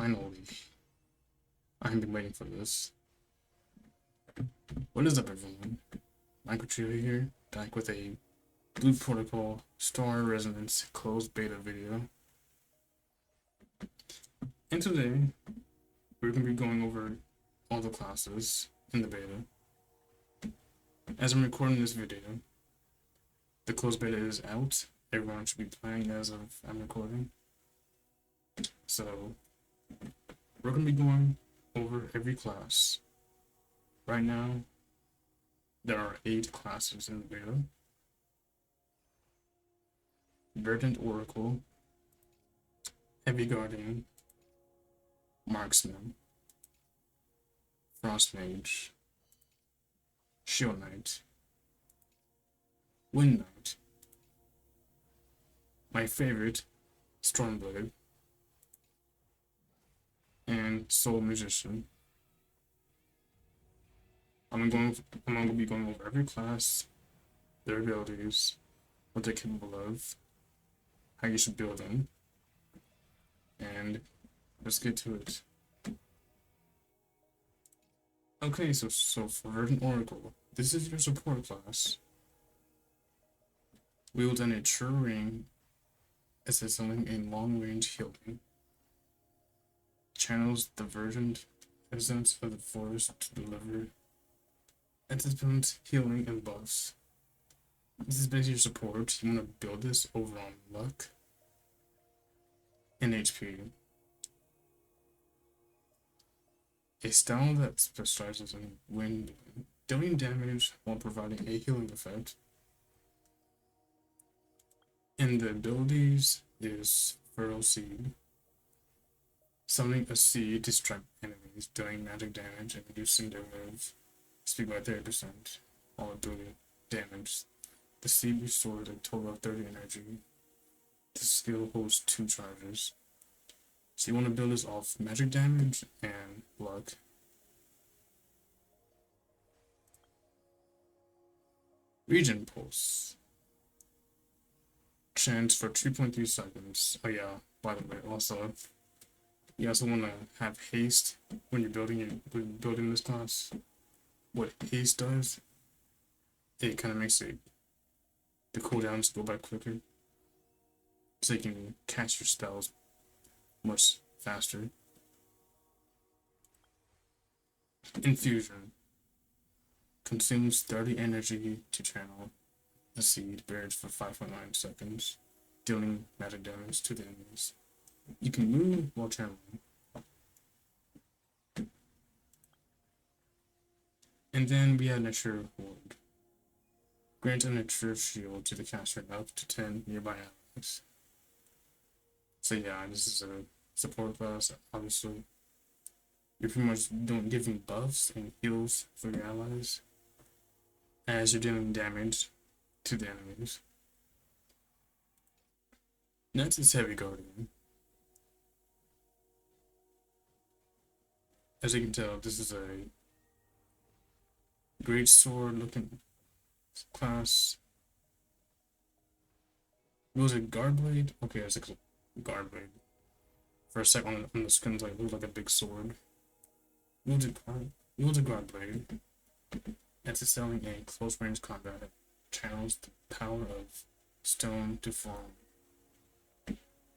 Finally, I have been waiting for this. What is up, everyone? mmobyte here, back with a Blue Protocol Star Resonance closed beta video. And today, we're going to be going over all the classes in the beta. As I'm recording this video, the closed beta is out. Everyone should be playing as of I'm recording. So, we're going to be going over every class. Right now, there are 8 classes in the beta. Verdant Oracle, Heavy Guardian, Marksman, Frost Mage, Shield Knight, Wind Knight, my favorite, Stormblade, and Soul Magician. I'm going to be going over every class, their abilities, what they're capable of, how you should build them, and let's get to it. Okay, so for Verdant Oracle, this is your support class. Wield an True Ring, assessing a long-range healing. Channels the verdant essence of the forest to deliver anticipant healing and buffs. This is basically your support. You want to build this over on luck and HP. A style that specializes in wind dealing damage while providing a healing effect. And the abilities is Fertile Seed. Summoning a seed to strike enemies, dealing magic damage and reducing their move speed by 30%. All ability damage. The seed restores a total of 30 energy. The skill holds 2 charges. So you want to build this off magic damage and luck. Regen Pulse. Chance for 2.3 seconds. Oh yeah, by the way, also you also want to have haste when you're building this class. What haste does, it kind of makes the cooldowns go by quicker, so you can cast your spells much faster. Infusion consumes 30 energy to channel the seed buried for 5.9 seconds, dealing magic damage to the enemies. You can move while channeling. And then we have Nature Ward. Grant a Nature Shield to the caster up to 10 nearby allies. So yeah, this is a support class, obviously. You're pretty much giving buffs and heals for your allies as you're dealing damage to the enemies. Next is Heavy Guardian. As you can tell, this is a great sword looking class. Was it Guard Blade? Okay, it's like a Guard Blade. For a second on the screen, it looked like a big sword. Wield a Guard Blade. That's selling a close range combat that channels the power of stone to form.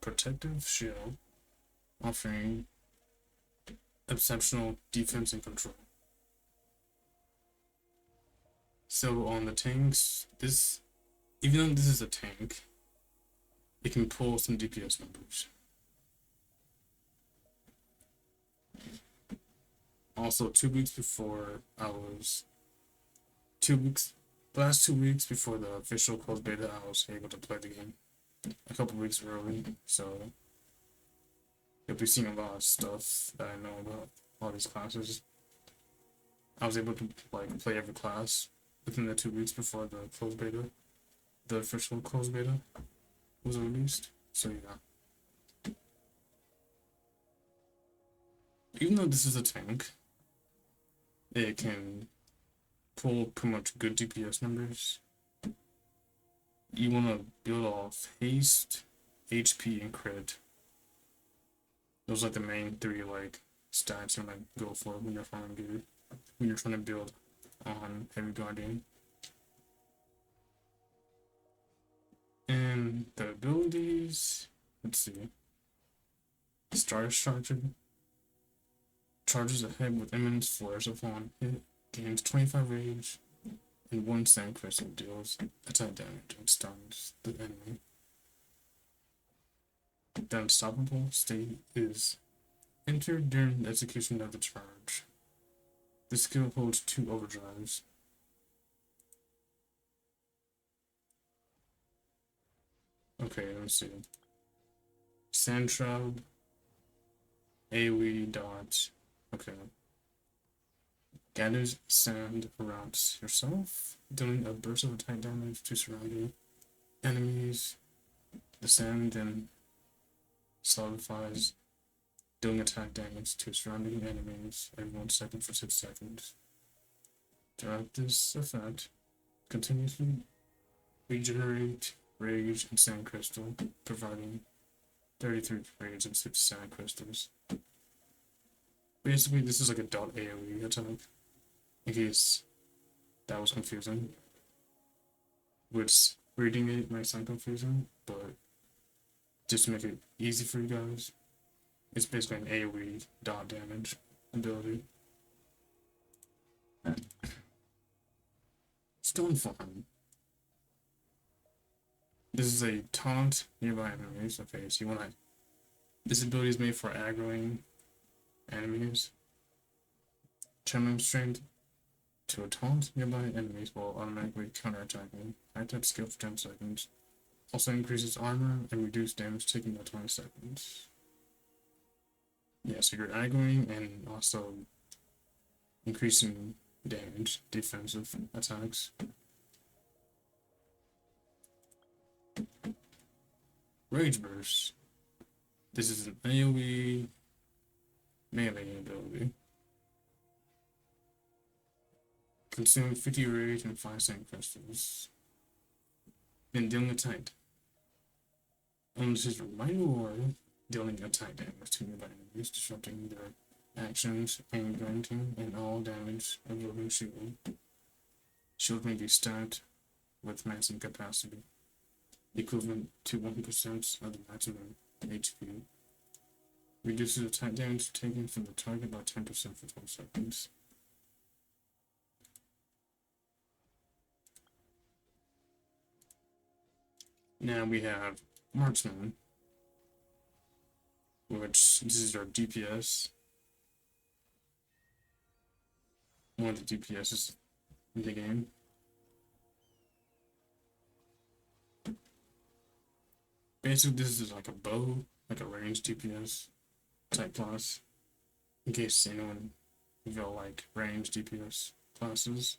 Protective shield, offering exceptional defense and control. So on the tanks, even though this is a tank, it can pull some DPS numbers. Also, 2 weeks before the last 2 weeks before the official closed beta, I was able to play the game a couple weeks early, so you'll be seeing a lot of stuff that I know about all these classes. I was able to play every class within the 2 weeks before the closed beta, the official closed beta was released. So yeah. Even though this is a tank, it can pull pretty much good DPS numbers. You want to build off haste, HP, and crit. Those are like the main three like stats you might go for when you're farming gear, when you're trying to build on Heavy Guardian. And the abilities, let's see. Star's Charger charges ahead with immense flares upon hit, gains 25 rage, and 1 sand crystal deals attack damage and stuns the enemy. The unstoppable state is entered during the execution of the charge. The skill holds 2 overdrives. Okay, let me see. Sand Shroud, AoE dodge. Okay. Gathers sand around yourself, dealing a burst of attack damage to surrounding enemies. The sand then solidifies, dealing attack damage to surrounding enemies every 1 second for 6 seconds. Throughout this effect, continuously regenerate rage and sand crystal, providing 33 rage and 6 sand crystals. Basically, this is like a .aoe attack, in case that was confusing. Which reading it might sound confusing, but just to make it easy for you guys, it's basically an AoE dot damage ability. Stone Farm. This is a taunt nearby enemies. Okay, so you wanna. This ability is made for aggroing enemies. Channeling strength to a taunt nearby enemies while automatically counterattacking. Attack skill for 10 seconds. Also increases armor and reduces damage taken by 20 seconds. Yeah, so you're aggroing and also increasing damage, defensive attacks. Rage Burst. This is an AoE melee ability. Consume 50 rage and 5 sand crystals. Then dealing attack. This is reminder dealing attack damage to nearby enemies, disrupting their actions and granting an all damage absorbing shield. Shield may be stacked with maximum capacity, equivalent to 1% of the maximum HP. Reduces attack damage taken from the target by 10% for 12 seconds. Now we have Marksman, which this is our DPS. One of the DPSs in the game. Basically, this is like a bow, like a ranged DPS type class. In case anyone will like ranged DPS classes.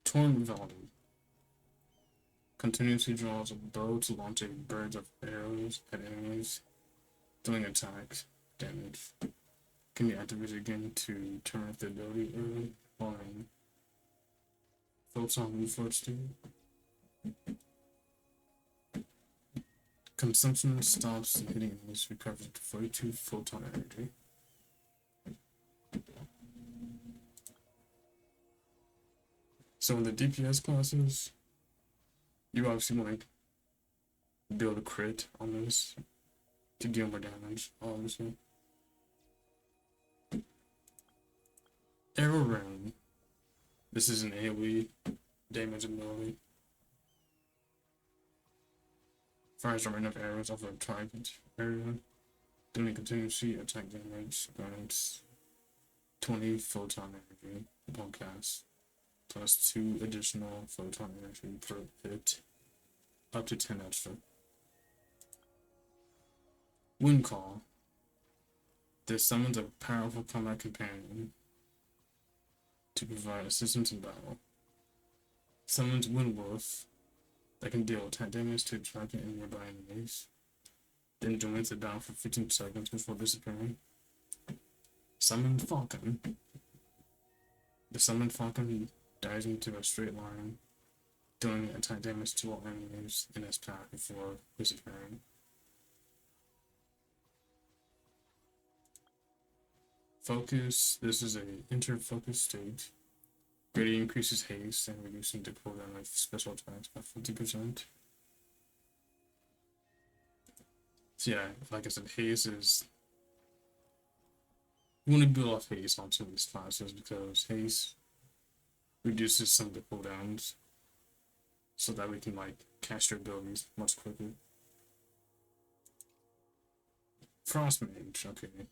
Torn Valor continuously draws a bow to launch a bird of arrows at enemies, dealing attack damage. Can be activated again to turn off the ability early following photon reflex to. Consumption stops and hitting enemies, recovers 42 photon energy. So in the DPS classes, you obviously want to build a crit on this to deal more damage, obviously. Arrow Rain. This is an AoE damage ability. Fires a rain of arrows off a target area. Doing continuously attack damage, grants 20 photon energy upon cast, plus 2 additional photon energy per hit, up to 10 extra. Wind Call. This summons a powerful combat companion to provide assistance in battle. Summons Wind Wolf that can deal attack damage to target and nearby enemies. Then joins the battle for 15 seconds before disappearing. Summoned Falcon. The summoned Falcon dives into a straight line doing attack damage to all enemies in its path before disappearing. Focus, this is a inter-focus state. Greatly increases haste and reducing the cooldown of special attacks by 50%. So yeah, like I said, haste is... You want to build off haste on some of these classes because haste reduces some of the cooldowns so that we can like cast your abilities much quicker. Frost Mage, okay.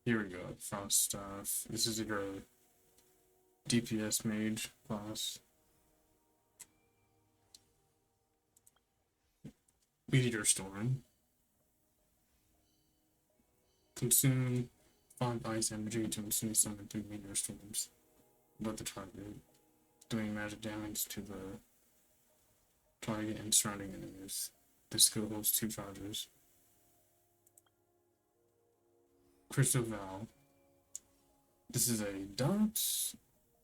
Here we go, Frost Staff. This is your DPS Mage class. Meteor Storm. Consume 5 ice energy to instantly summon 3 meteor storms above the target, doing magic damage to the target and surrounding enemies. This skill holds 2 charges. Crystal Vow. This is a dot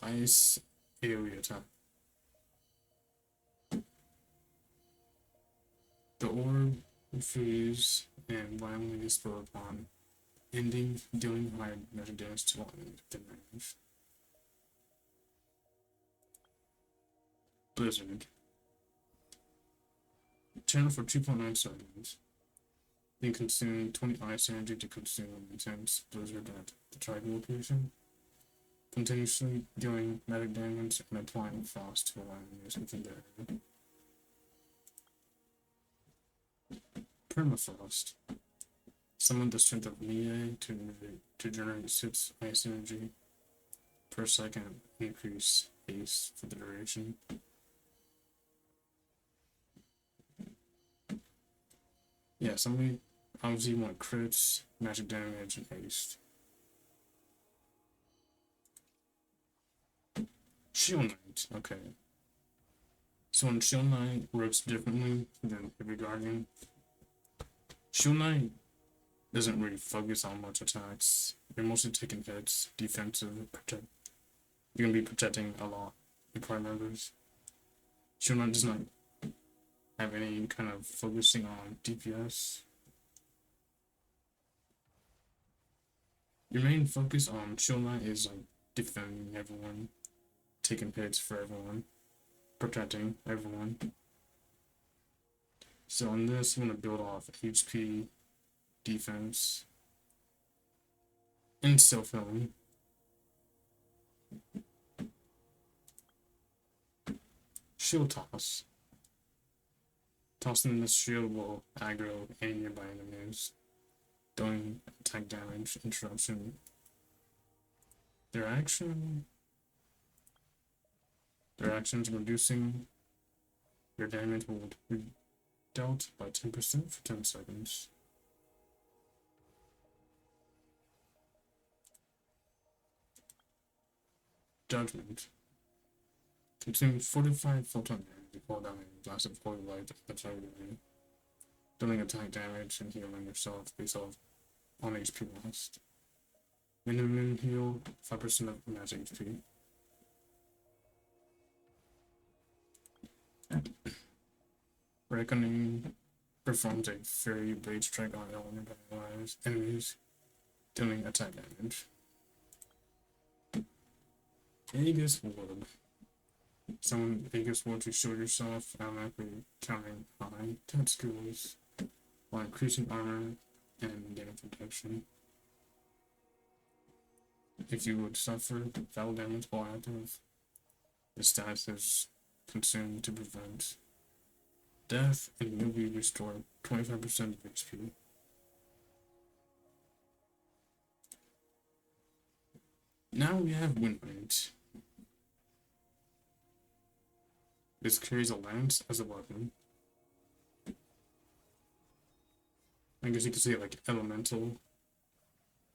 ice AoE attack. The orb will freeze and violently explode upon ending, dealing higher magic damage to all enemies within range. Blizzard. Channel for 2.9 seconds. Then consume 20 ice energy to consume intense blizzard at the target location. Continuously dealing magic damage and applying frost to all enemies within the area. Permafrost. Summon the strength of Nia to generate 6 ice energy per second, increase haste for the duration. Yeah, somebody obviously want crits, magic damage, and haste. Shield Knight, okay. So on Shield Knight works differently than Heavy Guardian. Shield Knight doesn't really focus on much attacks. You're mostly taking hits, defensive, protect. You're gonna be protecting a lot your party members. Shield Knight does not have any kind of focusing on DPS. Your main focus on Shield Knight is like defending everyone, taking hits for everyone, protecting everyone. So on this, I'm gonna build off HP, defense, and self-healing. Shield Toss. Tossing this shield will aggro any nearby enemies, doing attack damage, interruption. Their actions reducing your damage will be dealt by 10% for 10 seconds. Judgment. Consume 45 photon energy while down a blast of holy light at the target area, dealing attack damage and healing yourself based off on HP lost. Minimum heal 5% of max HP. Reckoning performs a fairy blade strike on all nearby enemies, dealing attack damage. Aegis Ward. Summon Aegis Ward to shield yourself, automatically counting high attack skills while increasing armor and damage protection. If you would suffer foul damage while active, the stats is consumed to prevent death and you'll be restored 25% of HP. Now we have Wind Rage. This carries a lance as a weapon. I guess you could say like elemental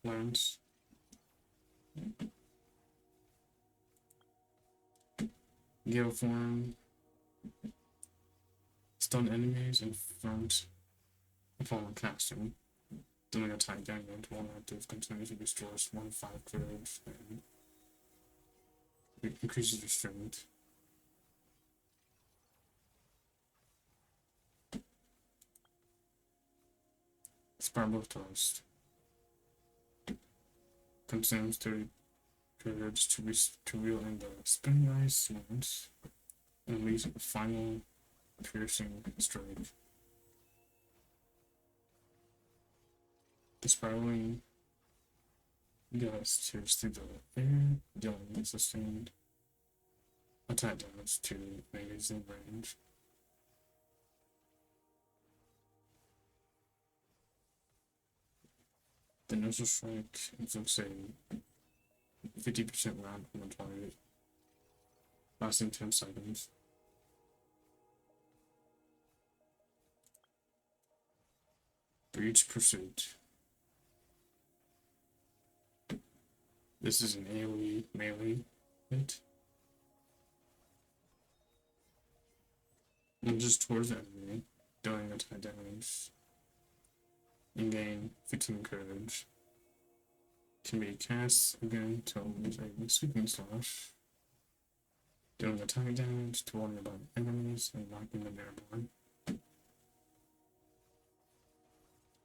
lance. Gale form. Stun enemies in front upon casting. Doing attack damage while active continuously restores 1-5 courage and increases your strength. Spiral of Toast. Consumes 30 courage to reel in the spinning ice once, and leaves a final piercing strike. The spiraling gust tears through the air, dealing sustained attack damage to enemies in range. The initial strike inflicts a 50% round on the target, lasting 10 seconds. Breach Pursuit. This is an AoE melee hit. Lunges towards the enemy, dealing attack damage. And gain 15 courage. Can be cast again to use a sweeping slash, dealing attack damage to all nearby enemies and knocking them airborne.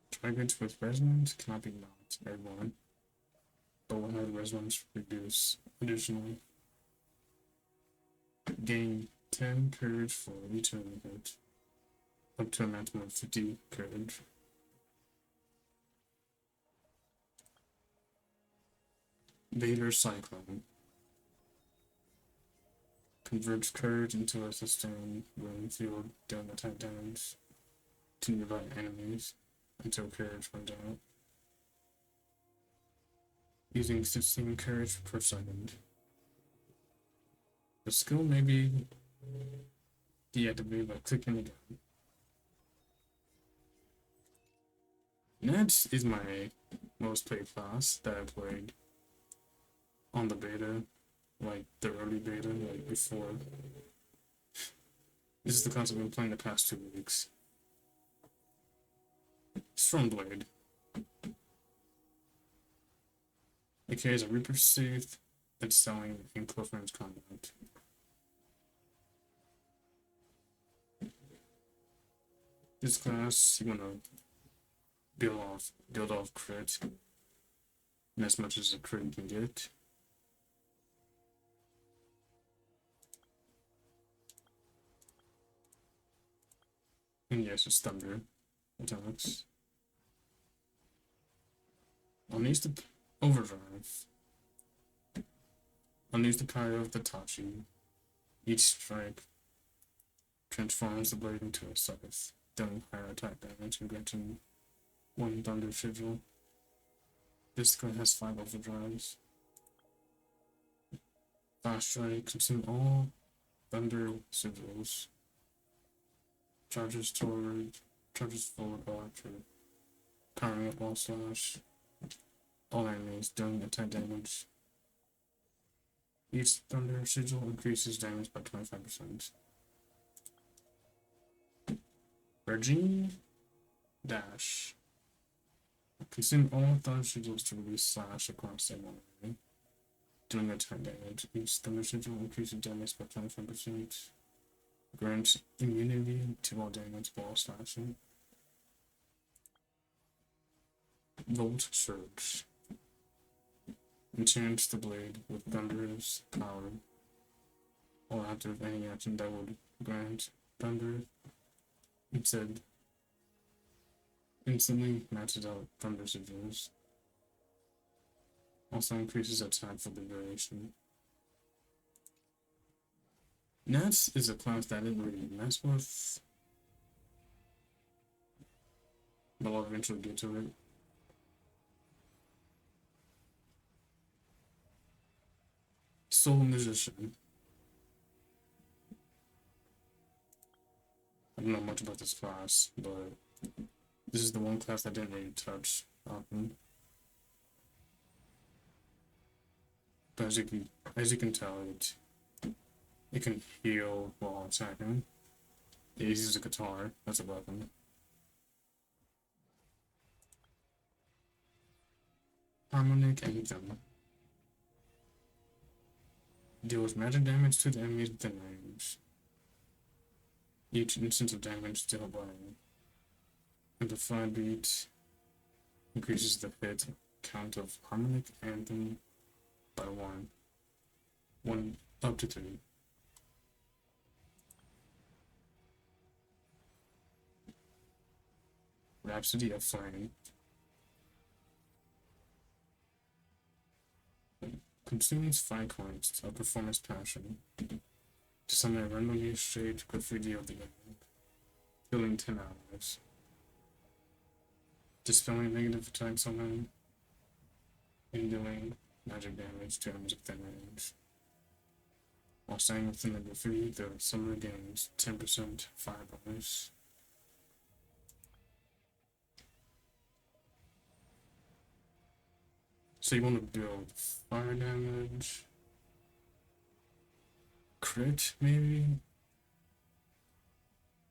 Targets with resonance cannot be knocked airborne, but will have resonance reduce additionally. Gain 10 courage for each enemy hit, up to a maximum of 50 courage. Vader Cyclone. Converts courage into a sustained wind field, dealing attack damage to nearby enemies until courage runs out. Using 16 courage per second. The skill may be deactivated by clicking it down. Nets is my most played class that I played on the beta, like the early beta, like before. This is the class I've been playing the past 2 weeks. Stormblade. It carries a Reaper Scythe that's selling in close range combat. This class, you wanna build off crit, and as much as a crit can get. And yes, it's thunder attacks. Unleash the overdrive. Unleash the power of the Tachi. Each strike transforms the blade into a scythe, dealing higher attack damage and granting 1 thunder sigil. This gun has 5 overdrives. Fast strike, consume all thunder sigils. Charges forward after powering up all slash. All enemies dealing attack damage. Each thunder sigil increases damage by 25%. Regine Dash. Consume all thunder sigils to release slash across enemy, doing attack damage. Each thunder sigil increases damage by 25%. Grants immunity to all damage while slashing. Volt Surge. Enchants the blade with thunderous power. Or after any action that would grant thunder, instead instantly matches out thunder sigils. Also increases attack for the duration. Nats is a class that I didn't really mess with, but I'll eventually get to it. Soul Musician. I don't know much about this class, but this is the one class I didn't really touch often. But as you can tell, it can heal while attacking. It uses a guitar, that's a weapon. Harmonic Anthem. Deals magic damage to the enemies within range. Each instance of damage dealt by Amplified Beat increases the hit count of harmonic anthem by 1 up to 3. Rhapsody of Flame. Consumes 5 coins of performance passion to summon a randomly shaped graffiti of the enemy, healing 10 hours. Dispelling negative attacks on them and dealing magic damage to enemies within range. While staying within the graffiti, the summoner gains 10% fire bonus. So you want to build fire damage, crit maybe?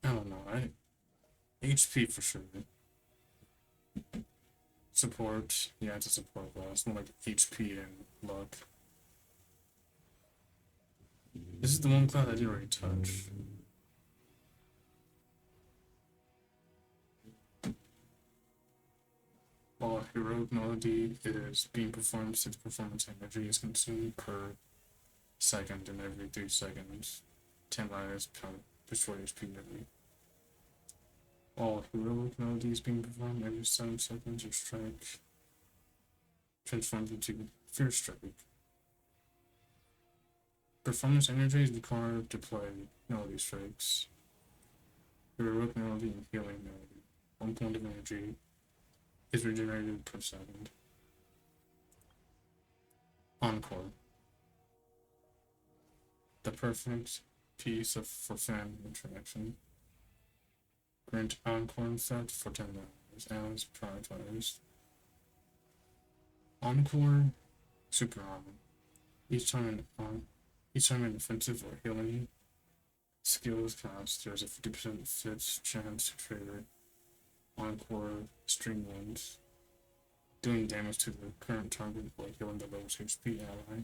I don't know, HP for sure. Support, yeah, it's a support class, more like HP and luck. This is the one class I didn't already touch. While heroic melody is being performed, 6 performance energy is consumed per second, and every 3 seconds, 10 lives per destroy HP energy. While heroic melody is being performed, every 7 seconds, your strike transforms into Fierce Strike. Performance energy is required to play melody strikes. Heroic melody and healing melody. 1 point of energy is regenerated per second. Encore. The perfect piece for fan interaction. Grant Encore effect for 10 hours as prioritized. Encore Super Armor. Each time an offensive or healing skill is cast, there's a 50% fits chance to trigger Encore String Winds, doing damage to the current target while healing the lowest HP ally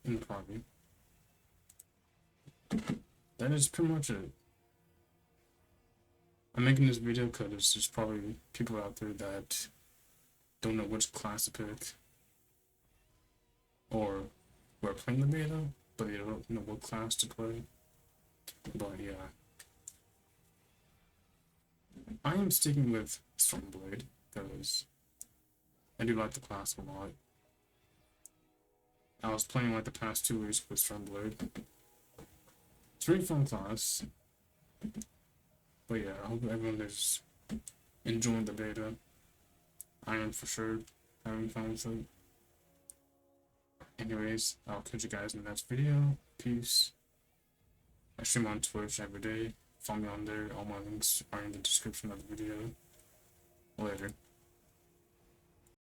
in the party. That is pretty much it. I'm making this video because there's probably people out there that don't know which class to pick, or who are playing the beta, but they don't know what class to play. But yeah. I am sticking with Stormblade because I do like the class a lot. I was playing like the past 2 weeks with Stormblade. It's a really fun class. But yeah, I hope everyone is enjoying the beta. I am for sure having fun with it. Anyways, I'll catch you guys in the next video. Peace. I stream on Twitch every day. Follow me on there. All my links are in the description of the video. Later.